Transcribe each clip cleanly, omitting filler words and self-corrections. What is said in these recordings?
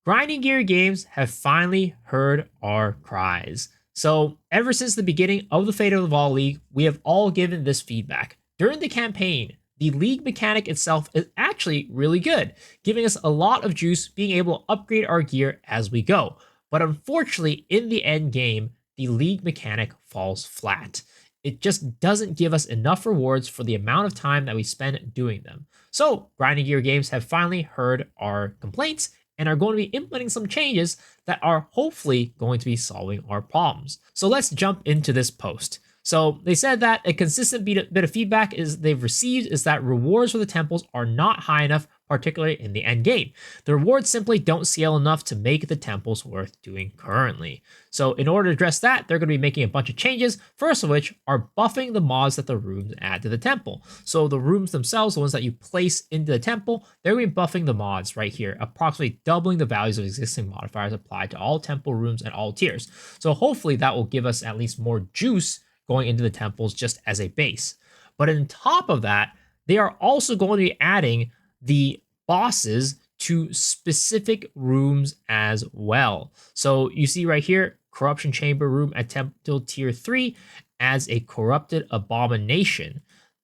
Grinding Gear Games have finally heard our cries. So, ever since the beginning of the Fate of the Vaal League, we have all given this feedback. During the campaign, the league mechanic itself is actually really good, giving us a lot of juice being able to upgrade our gear as we go. But unfortunately, in the end game, the league mechanic falls flat. It just doesn't give us enough rewards for the amount of time that we spend doing them. So, Grinding Gear Games have finally heard our complaints and are going to be implementing some changes that are hopefully going to be solving our problems. So let's jump into this post. So they said that a consistent bit of feedback is they've received is that rewards for the temples are not high enough, particularly in the end game. The rewards simply don't scale enough to make the temples worth doing currently. So in order to address that, they're going to be making a bunch of changes, first of which are buffing the mods that the rooms add to the temple. So the rooms themselves, the ones that you place into the temple, they're going to be buffing the mods right here, approximately doubling the values of existing modifiers applied to all temple rooms and all tiers. So hopefully that will give us at least more juice going into the temples just as a base. But on top of that, they are also going to be adding the bosses to specific rooms as well. So you see right here, Corruption Chamber Room at Temple Tier 3 as a Corrupted Abomination.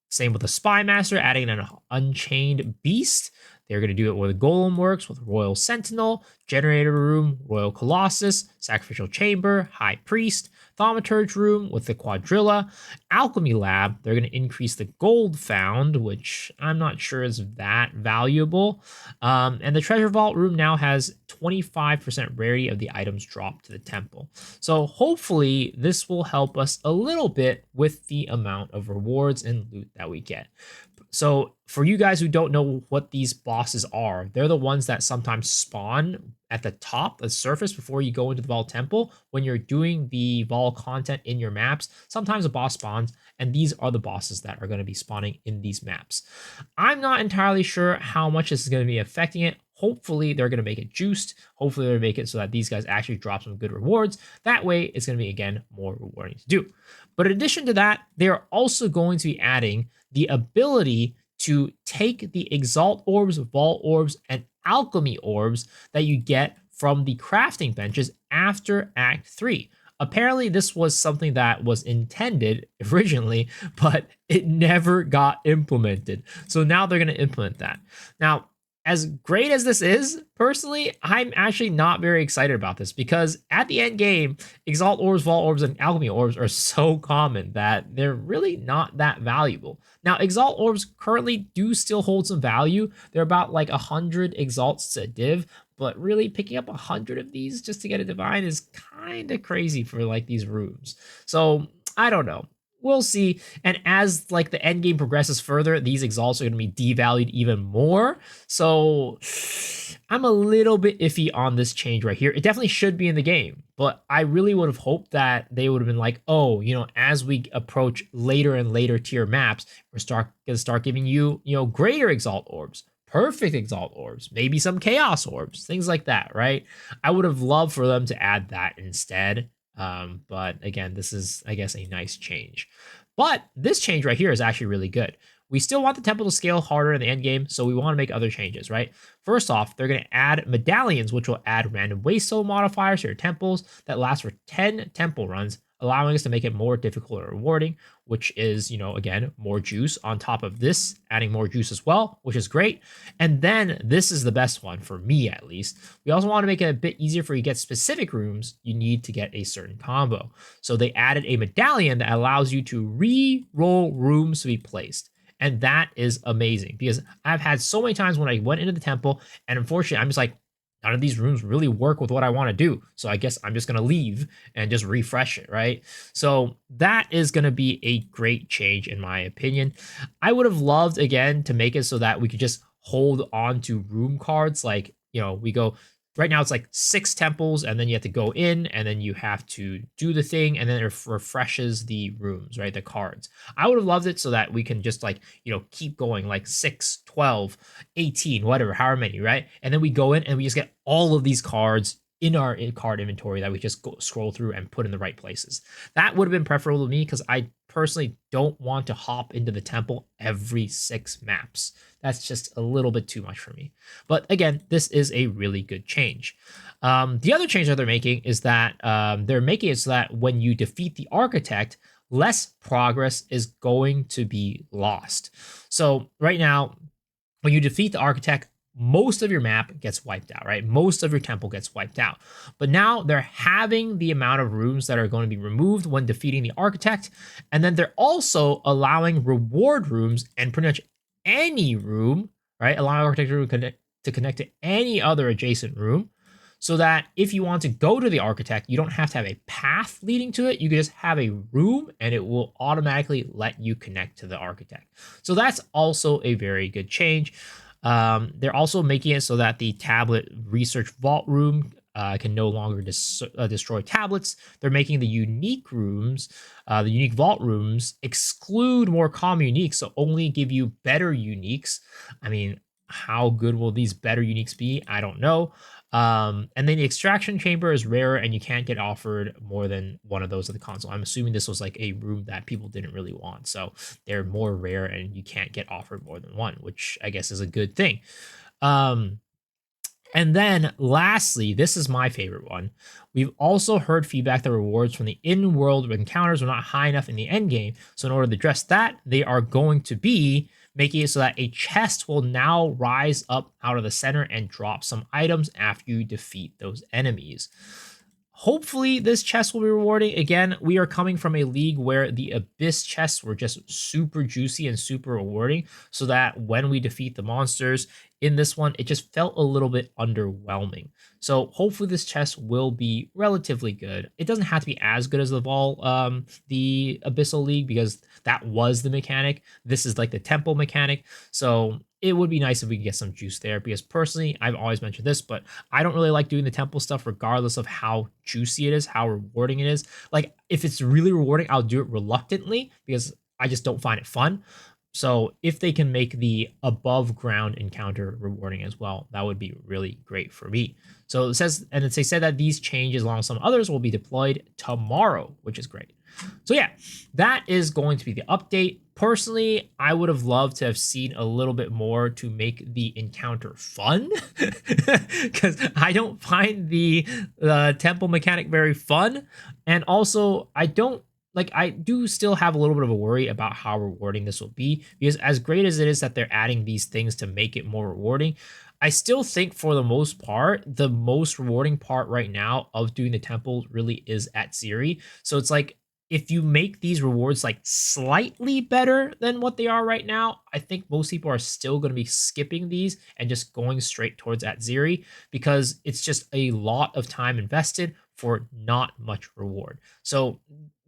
Same with the Spy Master, adding an Unchained Beast. They're going to do it with Golem Works, with Royal Sentinel, Generator Room, Royal Colossus, Sacrificial Chamber, High Priest, Thaumaturge Room with the Quadrilla, Alchemy Lab. They're going to increase the gold found, which I'm not sure is that valuable. And the Treasure Vault Room now has 25% rarity of the items dropped to the temple. So hopefully this will help us a little bit with the amount of rewards and loot that we get. So for you guys who don't know what these bosses are, they're the ones that sometimes spawn at the top, the surface, before you go into the Vaal Temple. When you're doing the Vaal content in your maps, sometimes a boss spawns, and these are the bosses that are going to be spawning in these maps. I'm not entirely sure how much this is going to be affecting it. Hopefully they're going to make it juiced. Hopefully they're going to make it so that these guys actually drop some good rewards. That way it's going to be, again, more rewarding to do. But in addition to that, they are also going to be adding the ability to take the Exalt Orbs, Vault Orbs, and Alchemy Orbs that you get from the crafting benches after Act 3. Apparently, this was something that was intended originally, but it never got implemented. So now they're going to implement that. Now, as great as this is, personally, I'm actually not very excited about this because at the end game, Exalt Orbs, Vault Orbs, and Alchemy Orbs are so common that they're really not that valuable. Now, Exalt Orbs currently do still hold some value. They're about like 100 Exalts to div, but really picking up 100 of these just to get a Divine is kind of crazy for like these rooms. So I don't know. We'll see. And as like the end game progresses further, these exalts are going to be devalued even more. So I'm a little bit iffy on this change right here. It definitely should be in the game, but I really would have hoped that they would have been like, oh, as we approach later and later tier maps, we're going to start giving you, greater exalt orbs, perfect exalt orbs, maybe some chaos orbs, things like that, right? I would have loved for them to add that instead. But again, this is, I guess, a nice change. But this change right here is actually really good. We still want the temple to scale harder in the end game, so we want to make other changes, right? First off, they're going to add medallions, which will add random waste soul modifiers to your temples that last for 10 temple runs, allowing us to make it more difficult or rewarding, which is, again, more juice on top of this, adding more juice as well, which is great. And then this is the best one for me, at least. We also want to make it a bit easier for you to get specific rooms you need to get a certain combo. So they added a medallion that allows you to re-roll rooms to be placed. And that is amazing because I've had so many times when I went into the temple and unfortunately I'm just like, none of these rooms really work with what I want to do. So I guess I'm just going to leave and just refresh it, right? So that is going to be a great change in my opinion. I would have loved, again, to make it so that we could just hold on to room cards. Like, we go, right now it's like 6 temples and then you have to go in and then you have to do the thing and then it refreshes the rooms, right? The cards. I would have loved it so that we can just like, keep going like 6, 12, 18, whatever, however many, right? And then we go in and we just get all of these cards in our card inventory that we just go scroll through and put in the right places. That would have been preferable to me because I personally don't want to hop into the temple every 6 maps. That's just a little bit too much for me. But again, this is a really good change. The other change that they're making is that they're making it so that when you defeat the architect, less progress is going to be lost. So right now, when you defeat the architect, most of your map gets wiped out, right? Most of your temple gets wiped out. But now they're having the amount of rooms that are going to be removed when defeating the architect. And then they're also allowing reward rooms and pretty much any room, right? Allowing architect to connect to any other adjacent room. So that if you want to go to the architect, you don't have to have a path leading to it. You can just have a room and it will automatically let you connect to the architect. So that's also a very good change. They're also making it so that the tablet research vault room can no longer destroy tablets. They're making the unique rooms, the unique vault rooms, exclude more common uniques, so only give you better uniques. I mean, how good will these better uniques be? I don't know. And then the extraction chamber is rarer and you can't get offered more than one of those at the console. I'm assuming this was like a room that people didn't really want. So they're more rare and you can't get offered more than one, which I guess is a good thing. And then lastly, this is my favorite one. We've also heard feedback that rewards from the in-world encounters were not high enough in the end game. So in order to address that, they are going to be making it so that a chest will now rise up out of the center and drop some items after you defeat those enemies. Hopefully this chest will be rewarding. Again, we are coming from a league where the Abyss chests were just super juicy and super rewarding, so that when we defeat the monsters in this one, it just felt a little bit underwhelming. So hopefully this chest will be relatively good. It doesn't have to be as good as the Vaal, the Abyssal League, because that was the mechanic. This is like the temple mechanic. So it would be nice if we could get some juice there, because personally, I've always mentioned this, but I don't really like doing the temple stuff regardless of how juicy it is, how rewarding it is. Like, if it's really rewarding, I'll do it reluctantly because I just don't find it fun. So if they can make the above ground encounter rewarding as well, that would be really great for me. So it says, and they said that these changes along with some others will be deployed tomorrow, which is great. So yeah, that is going to be the update. Personally, I would have loved to have seen a little bit more to make the encounter fun, because I don't find the temple mechanic very fun. And also, I do still have a little bit of a worry about how rewarding this will be, because as great as it is that they're adding these things to make it more rewarding, I still think for the most part, the most rewarding part right now of doing the temples really is at Ziri. So it's like, if you make these rewards like slightly better than what they are right now, I think most people are still going to be skipping these and just going straight towards at Ziri, because it's just a lot of time invested for not much reward. So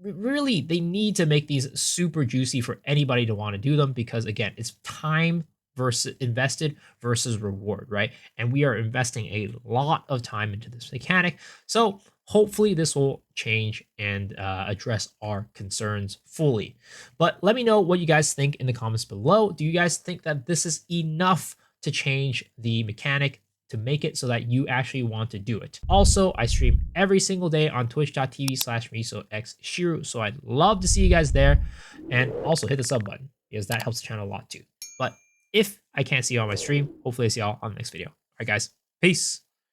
really, they need to make these super juicy for anybody to want to do them, because again, it's time versus invested versus reward, right? And we are investing a lot of time into this mechanic. So hopefully this will change and address our concerns fully. But let me know what you guys think in the comments below. Do you guys think that this is enough to change the mechanic to make it so that you actually want to do it? Also, I stream every single day on twitch.tv/MisoXShiru, so I'd love to see you guys there. And also hit the sub button, because that helps the channel a lot too. But if I can't see you on my stream, hopefully I see y'all on the next video. All right, guys, peace.